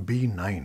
B9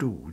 2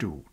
2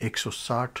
160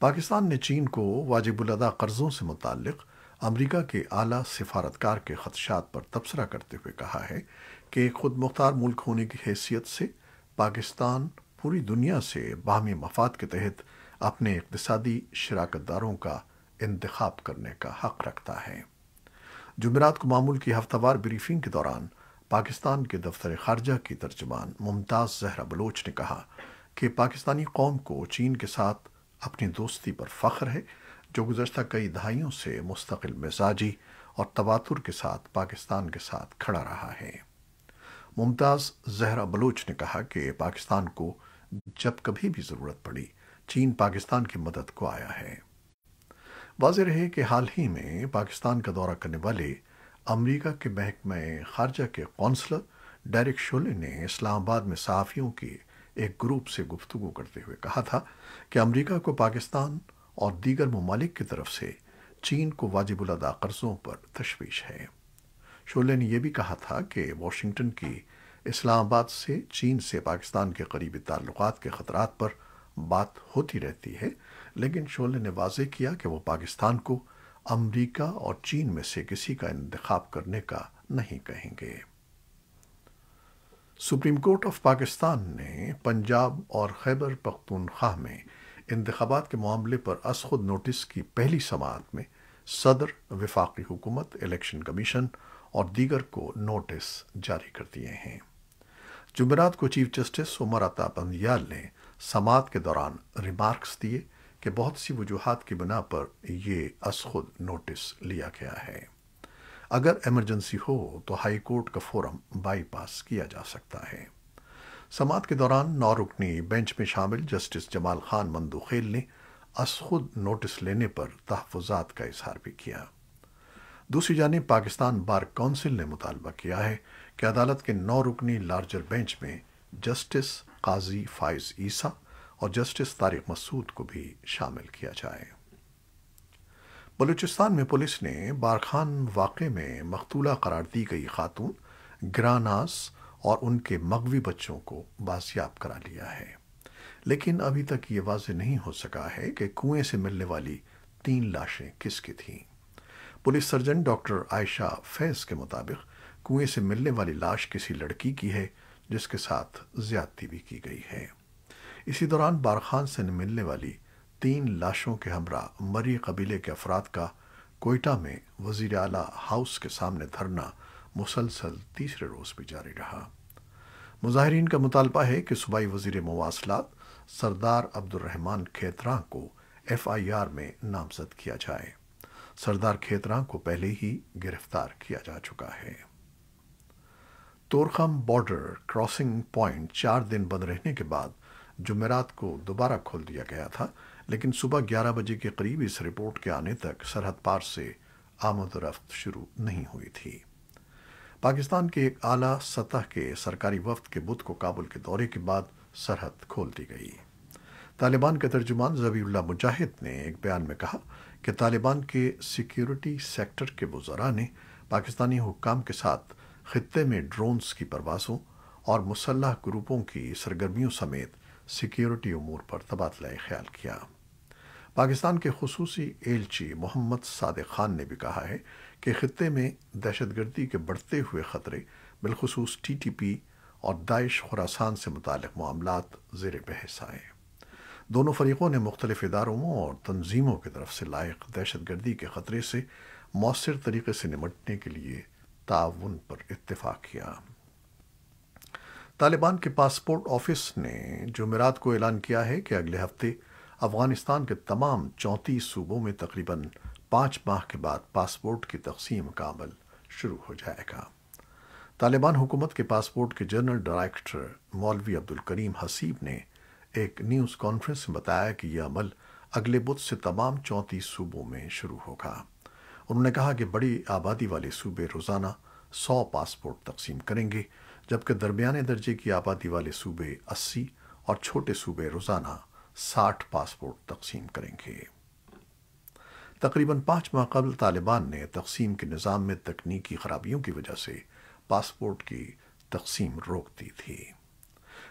Pakistan نے چین کو واجب الادا قرضوں سے متعلق امریکہ کے اعلیٰ سفارتکار کے خدشات پر تبصرہ کرتے ہوئے کہا ہے کہ ایک خود مختار ملک ہونے کی حیثیت سے پاکستان پوری دنیا سے باہمی مفاد کے تحت اپنے اقتصادی شراکت داروں کا انتخاب کرنے کا حق رکھتا ہے۔ جمعرات کو معمول کی ہفتہ وار بریفنگ کے دوران پاکستان کے دفتر خارجہ کی ترجمان ممتاز زہرا بلوچ نے کہا کہ پاکستانی قوم کو چین کے ساتھ اپنی دوستی پر فخر ہے، جو گزشتہ کئی دہائیوں سے مستقل مزاجی اور تواتر کے ساتھ پاکستان کے ساتھ کھڑا رہا ہے۔ ممتاز زہرا بلوچ نے کہا کہ پاکستان کو جب کبھی بھی ضرورت پڑی، چین پاکستان کی مدد کو آیا ہے۔ واضح رہے کہ حال ہی میں پاکستان کا دورہ کرنے والے امریکہ کے محکمہ خارجہ کے قونصلر ڈیرک شولے نے اسلام آباد میں صحافیوں کے ایک گروپ سے گفتگو کرتے ہوئے کہا تھا کہ امریکہ کو پاکستان اور دیگر ممالک کی طرف سے چین کو واجب الادا قرضوں پر تشویش ہے۔ شولے نے یہ بھی کہا تھا کہ واشنگٹن کی اسلام آباد سے چین سے پاکستان کے قریبی تعلقات کے خطرات پر بات ہوتی رہتی ہے، لیکن شولے نے واضح کیا کہ وہ پاکستان کو امریکہ اور چین میں سے کسی کا انتخاب کرنے کا نہیں کہیں گے۔ سپریم کورٹ آف پاکستان نے پنجاب اور خیبر پختونخوا میں انتخابات کے معاملے پر از خود نوٹس کی پہلی سماعت میں صدر، وفاقی حکومت، الیکشن کمیشن اور دیگر کو نوٹس جاری کر دیے ہیں۔ جمعرات کو چیف جسٹس عمر عطا بندیال نے سماعت کے دوران ریمارکس دیے کہ بہت سی وجوہات کی بنا پر یہ از خود نوٹس لیا گیا ہے۔ اگر ایمرجنسی ہو تو ہائی کورٹ کا فورم بائی پاس کیا جا سکتا ہے۔ سماعت کے دوران 9 رکنی بینچ میں شامل جسٹس جمال خان مندوخیل نے از خود نوٹس لینے پر تحفظات کا اظہار بھی کیا۔ دوسری جانب پاکستان بار کونسل نے مطالبہ کیا ہے کہ عدالت کے 9 رکنی لارجر بینچ میں جسٹس قاضی فائز عیسیٰ اور جسٹس طارق مسعود کو بھی شامل کیا جائے۔ بلوچستان میں پولیس نے بارخان واقعے میں مقتولہ قرار دی گئی خاتون گراناز اور ان کے مغوی بچوں کو بازیاب کرا لیا ہے، لیکن ابھی تک یہ واضح نہیں ہو سکا ہے کہ کنویں سے ملنے والی 3 لاشیں کس کی تھیں۔ پولیس سرجن ڈاکٹر عائشہ فیض کے مطابق کنویں سے ملنے والی لاش کسی لڑکی کی ہے جس کے ساتھ زیادتی بھی کی گئی ہے۔ اسی دوران بارخان سے ملنے والی 3 لاشوں کے ہمراہ مری قبیلے کے افراد کا کوئٹہ میں وزیر اعلیٰ ہاؤس کے سامنے دھرنا مسلسل تیسرے روز بھی جاری رہا۔ مظاہرین کا مطالبہ ہے کہ صوبائی وزیر مواصلات سردار عبد الرحمان کھیتراں کو FIR میں نامزد کیا جائے۔ سردار کھیتراں کو پہلے ہی گرفتار کیا جا چکا ہے۔ تورخم بارڈر کراسنگ پوائنٹ 4 دن بند رہنے کے بعد جمعرات کو دوبارہ کھول دیا گیا تھا، لیکن صبح 11 بجے کے قریب اس رپورٹ کے آنے تک سرحد پار سے آمد و رفت شروع نہیں ہوئی تھی۔ پاکستان کے ایک اعلیٰ سطح کے سرکاری وفد کے بدھ کو کابل کے دورے کے بعد سرحد کھول دی گئی۔ طالبان کے ترجمان ذبیح اللہ مجاہد نے ایک بیان میں کہا کہ طالبان کے سیکیورٹی سیکٹر کے وزراء نے پاکستانی حکام کے ساتھ خطے میں ڈرونز کی پروازوں اور مسلح گروپوں کی سرگرمیوں سمیت سیکیورٹی امور پر تبادلہ خیال کیا۔ پاکستان کے خصوصی ایلچی محمد صادق خان نے بھی کہا ہے کہ خطے میں دہشت گردی کے بڑھتے ہوئے خطرے، بالخصوص TTP اور داعش خراسان سے متعلق معاملات زیر بحث آئے۔ دونوں فریقوں نے مختلف اداروں اور تنظیموں کی طرف سے لائق دہشت گردی کے خطرے سے مؤثر طریقے سے نمٹنے کے لیے تعاون پر اتفاق کیا۔ طالبان کے پاسپورٹ آفس نے جمعرات کو اعلان کیا ہے کہ اگلے ہفتے افغانستان کے تمام 34 صوبوں میں تقریباً 5 ماہ کے بعد پاسپورٹ کی تقسیم کا عمل شروع ہو جائے گا۔ طالبان حکومت کے پاسپورٹ کے جنرل ڈائریکٹر مولوی عبدالکریم حسیب نے ایک نیوز کانفرنس میں بتایا کہ یہ عمل اگلے بدھ سے تمام 34 صوبوں میں شروع ہوگا۔ انہوں نے کہا کہ بڑی آبادی والے صوبے روزانہ 100 پاسپورٹ تقسیم کریں گے، جبکہ درمیانے درجے کی آبادی والے صوبے 80 اور چھوٹے صوبے روزانہ 60 پاسپورٹ تقسیم کریں گے۔ تقریباً 5 ماہ قبل طالبان نے تقسیم کے نظام میں تکنیکی خرابیوں کی وجہ سے پاسپورٹ کی تقسیم روک دی تھی۔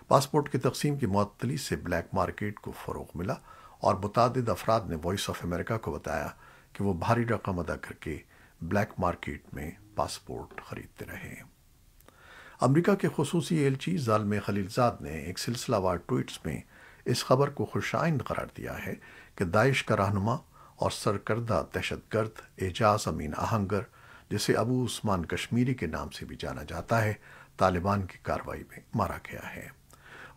پاسپورٹ کی تقسیم کی معطلی سے بلیک مارکیٹ کو فروغ ملا اور متعدد افراد نے وائس آف امریکہ کو بتایا کہ وہ بھاری رقم ادا کر کے بلیک مارکیٹ میں پاسپورٹ خریدتے رہے۔ امریکہ کے خصوصی ایلچی زالمے خلیلزاد نے ایک سلسلہ وار ٹویٹس میں اس خبر کو خوشائند قرار دیا ہے کہ داعش کا رہنما اور سرکردہ دہشت گرد اعجاز امین آہنگر، جسے ابو عثمان کشمیری کے نام سے بھی جانا جاتا ہے، طالبان کی کارروائی میں مارا گیا ہے۔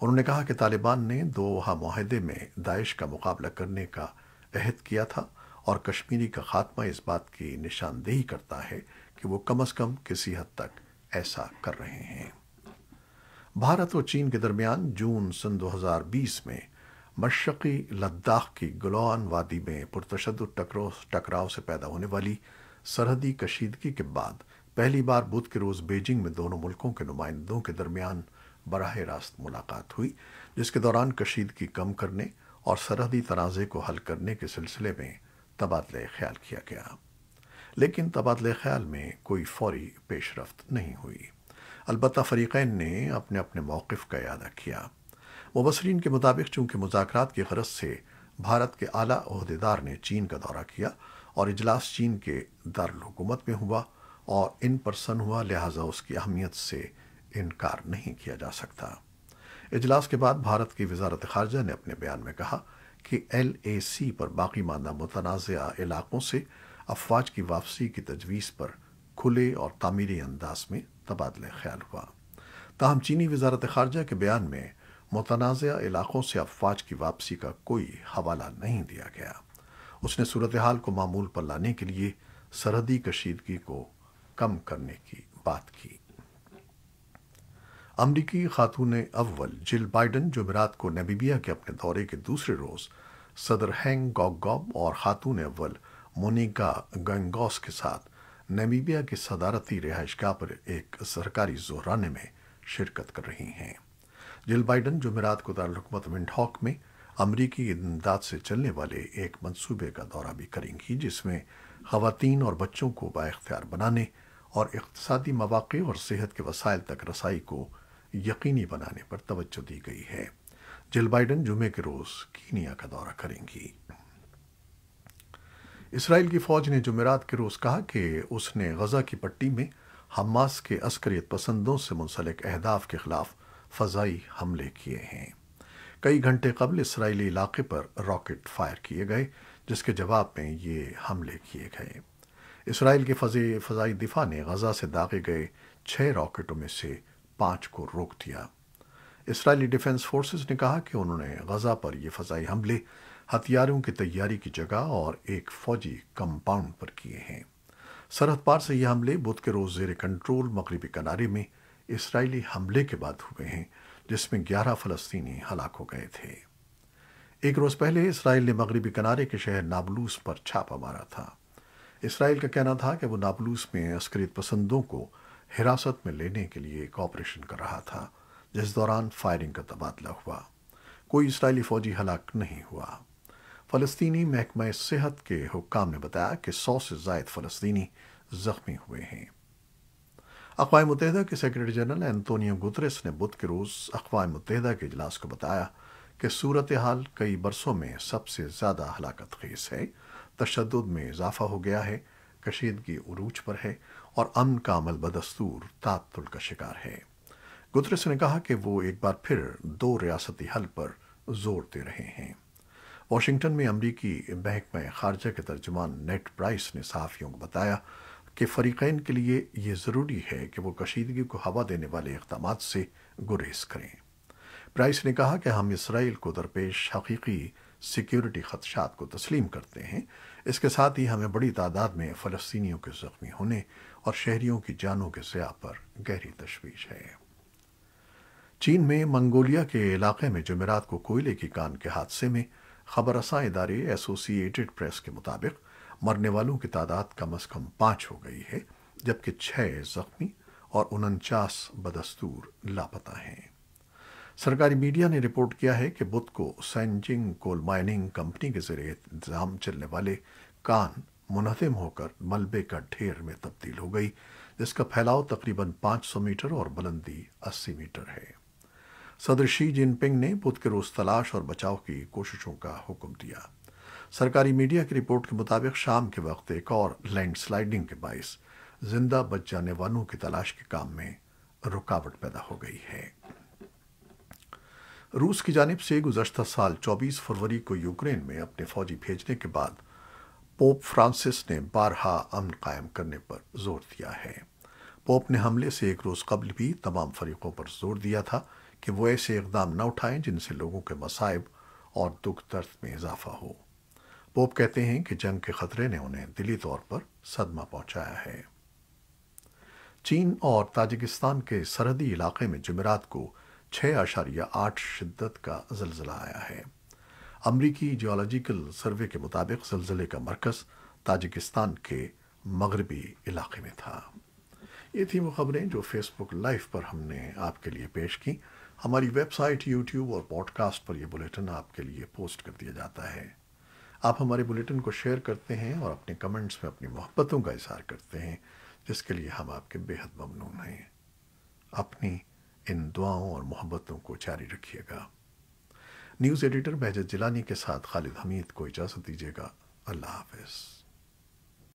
انہوں نے کہا کہ طالبان نے دوحہ معاہدے میں داعش کا مقابلہ کرنے کا عہد کیا تھا، اور کشمیری کا خاتمہ اس بات کی نشاندہی کرتا ہے کہ وہ کم از کم کسی حد تک ایسا کر رہے ہیں۔ بھارت اور چین کے درمیان جون سن 2020 میں مشرقی لداخ کی گلوان وادی میں پرتشدد ٹکراؤ سے پیدا ہونے والی سرحدی کشیدگی کے بعد پہلی بار بدھ کے روز بیجنگ میں دونوں ملکوں کے نمائندوں کے درمیان براہ راست ملاقات ہوئی، جس کے دوران کشیدگی کم کرنے اور سرحدی تنازع کو حل کرنے کے سلسلے میں تبادلہ خیال کیا گیا، لیکن تبادلہ خیال میں کوئی فوری پیش رفت نہیں ہوئی۔ البتہ فریقین نے اپنے اپنے موقف کا اعادہ کیا۔ مبصرین کے مطابق چونکہ مذاکرات کی غرض سے بھارت کے اعلیٰ عہدیدار نے چین کا دورہ کیا اور اجلاس چین کے دارالحکومت میں ہوا اور ان پرسن ہوا، لہٰذا اس کی اہمیت سے انکار نہیں کیا جا سکتا۔ اجلاس کے بعد بھارت کی وزارت خارجہ نے اپنے بیان میں کہا کہ LAC پر باقی ماندہ متنازعہ علاقوں سے افواج کی واپسی کی تجویز پر کھلے اور تعمیری انداز میں تبادلہ خیال ہوا۔ تاہم چینی وزارت خارجہ کے بیان میں متنازعہ علاقوں سے افواج کی واپسی کا کوئی حوالہ نہیں دیا گیا۔ اس نے صورتحال کو معمول پر لانے کے لیے سرحدی کشیدگی کو کم کرنے کی بات کی۔ امریکی خاتون اول جل بائیڈن جمعرات کو نمیبیا کے اپنے دورے کے دوسرے روز صدر ہینگ گوگ اور خاتون اول مونیکا گینگوس کے ساتھ نمیبیا کی صدارتی رہائش گاہ پر ایک سرکاری ظہرانے میں شرکت کر رہی ہیں۔ جل بائیڈن جمعرات کو دارالحکومت ونڈ ہاک میں امریکی امداد سے چلنے والے ایک منصوبے کا دورہ بھی کریں گی، جس میں خواتین اور بچوں کو بااختیار بنانے اور اقتصادی مواقع اور صحت کے وسائل تک رسائی کو یقینی بنانے پر توجہ دی گئی ہے۔ جل بائیڈن جمعے کے روز کینیا کا دورہ کریں گی۔ اسرائیل کی فوج نے جمعرات کے روز کہا کہ اس نے غزہ کی پٹی میں حماس کے عسکریت پسندوں سے منسلک اہداف کے خلاف فضائی حملے کیے ہیں۔ کئی گھنٹے قبل اسرائیلی علاقے پر راکٹ فائر کیے گئے، جس کے جواب میں یہ حملے کیے گئے۔ اسرائیل کے فضائی دفاع نے غزہ سے داغے گئے 6 راکٹوں میں سے 5 کو روک دیا۔ اسرائیلی ڈیفنس فورسز نے کہا کہ انہوں نے غزہ پر یہ فضائی حملے ہتھیاروں کی تیاری کی جگہ اور ایک فوجی کمپاؤنڈ پر کیے ہیں۔ سرحد پار سے یہ حملے بدھ کے روز زیر کنٹرول مغربی کنارے میں اسرائیلی حملے کے بعد ہوئے ہیں، جس میں 11 فلسطینی ہلاک ہو گئے تھے۔ ایک روز پہلے اسرائیل نے مغربی کنارے کے شہر نابلوس پر چھاپا مارا تھا۔ اسرائیل کا کہنا تھا کہ وہ نابلوس میں عسکریت پسندوں کو حراست میں لینے کے لیے ایک آپریشن کر رہا تھا، جس دوران فائرنگ کا تبادلہ ہوا۔ کوئی اسرائیلی فوجی ہلاک نہیں ہوا۔ فلسطینی محکمہ صحت کے حکام نے بتایا کہ 100 سے زائد فلسطینی زخمی ہوئے ہیں۔ اقوام متحدہ کے سیکرٹری جنرل انتونیو گوتریس نے بدھ کے روز اقوام متحدہ کے اجلاس کو بتایا کہ صورتحال کئی برسوں میں سب سے زیادہ ہلاکت خیز ہے، تشدد میں اضافہ ہو گیا ہے، کشیدگی عروج پر ہے اور امن کا عمل بدستور تعطل کا شکار ہے۔ گوتریس نے کہا کہ وہ ایک بار پھر 2 ریاستی حل پر زور دے رہے ہیں۔ واشنگٹن میں امریکی محکمہ خارجہ کے ترجمان نیٹ پرائس نے صحافیوں کو بتایا کہ فریقین کے لیے یہ ضروری ہے کہ وہ کشیدگی کو ہوا دینے والے اقدامات سے گریز کریں۔ پرائس نے کہا کہ ہم اسرائیل کو درپیش حقیقی سیکیورٹی خدشات کو تسلیم کرتے ہیں، اس کے ساتھ ہی ہمیں بڑی تعداد میں فلسطینیوں کے زخمی ہونے اور شہریوں کی جانوں کے ضیاع پر گہری تشویش ہے۔ چین میں منگولیا کے علاقے میں جمعرات کو کوئلے کی کان کے حادثے میں خبر رساں ادارے ایسوسی ایٹڈ پریس کے مطابق مرنے والوں کی تعداد کم از کم 5 ہو گئی ہے، جبکہ 6 زخمی اور 49 بدستور لاپتہ ہیں۔ سرکاری میڈیا نے رپورٹ کیا ہے کہ بدھ کو سینجنگ کول مائننگ کمپنی کے زیر انتظام چلنے والے کان منہدم ہو کر ملبے کا ڈھیر میں تبدیل ہو گئی، جس کا پھیلاؤ تقریباً 500 میٹر اور بلندی 80 میٹر ہے۔ صدر شی جن پنگ نے بدھ کے روز تلاش اور بچاؤ کی کوششوں کا حکم دیا۔ سرکاری میڈیا کی رپورٹ کے مطابق شام کے وقت ایک اور لینڈ سلائیڈنگ کے باعث زندہ بچ جانے والوں کی تلاش کے کام میں رکاوٹ پیدا ہو گئی ہے۔ روس کی جانب سے گزشتہ سال 24 فروری کو یوکرین میں اپنے فوجی بھیجنے کے بعد پوپ فرانسس نے بارہا امن قائم کرنے پر زور دیا ہے۔ پوپ نے حملے سے ایک روز قبل بھی تمام فریقوں پر زور دیا تھا کہ وہ ایسے اقدام نہ اٹھائیں جن سے لوگوں کے مصائب اور دکھ درد میں اضافہ ہو۔ پوپ کہتے ہیں کہ جنگ کے خطرے نے انہیں دلی طور پر صدمہ پہنچایا ہے۔ چین اور تاجکستان کے سرحدی علاقے میں جمعرات کو 6.8 شدت کا زلزلہ آیا ہے۔ امریکی جیولوجیکل سروے کے مطابق زلزلے کا مرکز تاجکستان کے مغربی علاقے میں تھا۔ یہ تھی وہ خبریں جو فیس بک لائیو پر ہم نے آپ کے لیے پیش کی۔ ہماری ویب سائٹ، یوٹیوب اور پوڈ کاسٹ پر یہ بلیٹن آپ کے لیے پوسٹ کر دیا جاتا ہے۔ آپ ہمارے بلیٹن کو شیئر کرتے ہیں اور اپنے کمنٹس میں اپنی محبتوں کا اظہار کرتے ہیں، جس کے لیے ہم آپ کے بے حد ممنون ہیں۔ اپنی ان دعاؤں اور محبتوں کو جاری رکھیے گا۔ نیوز ایڈیٹر بہجت جیلانی کے ساتھ خالد حمید کو اجازت دیجیے گا۔ اللہ حافظ۔